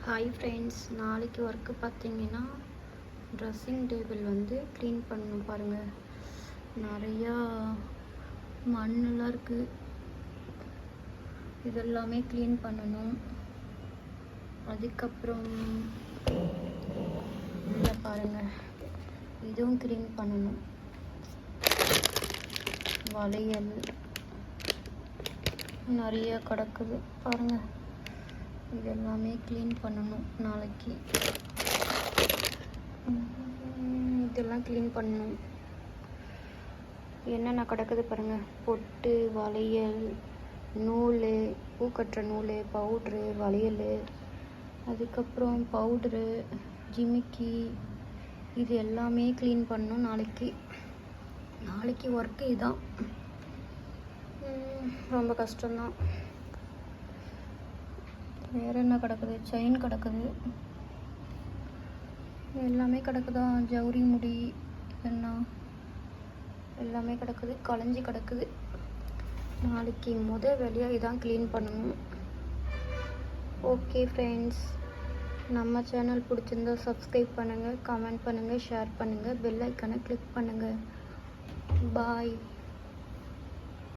Hi friends, நாளைக்கு work பார்த்தீங்கன்னா dressing table வந்து க்ளீன் பண்ணணும். பாருங்கள், நிறையா மண்ணெலாம் இருக்குது. இதெல்லாமே க்ளீன் பண்ணணும். அதுக்கப்புறம் இல்லை பாருங்கள், இதுவும் க்ளீன் பண்ணணும். வளையல் நிறைய கிடக்குது பாருங்கள். இதெல்லாமே க்ளீன் பண்ணணும் நாளைக்கு. இதெல்லாம் க்ளீன் பண்ணணும். என்னென்ன கிடக்குது பாருங்கள். பொட்டு, வளையல், நூல், பூ கட்டுற நூல், பவுட்ரு, வளையல், அதுக்கப்புறம் பவுட்ரு, ஜிமிக்கி, இது எல்லாமே க்ளீன் பண்ணணும் நாளைக்கு ஒர்க்கு இதான். ரொம்ப கஷ்டம்தான். வேறு என்ன கிடக்குது? செயின் கிடக்குது, எல்லாமே கிடக்குதா. ஜவுரி முடி என்ன எல்லாமே கிடக்குது, களைஞ்சி கிடக்குது. நாளைக்கு வேலையாக இதான் க்ளீன் பண்ணணும். ஓகே ஃப்ரெண்ட்ஸ், நம்ம சேனல் பிடிச்சிருந்தா சப்ஸ்கிரைப் பண்ணுங்கள், கமெண்ட் பண்ணுங்கள், ஷேர் பண்ணுங்கள், பெல் ஐக்கானை கிளிக் பண்ணுங்கள். பாய்.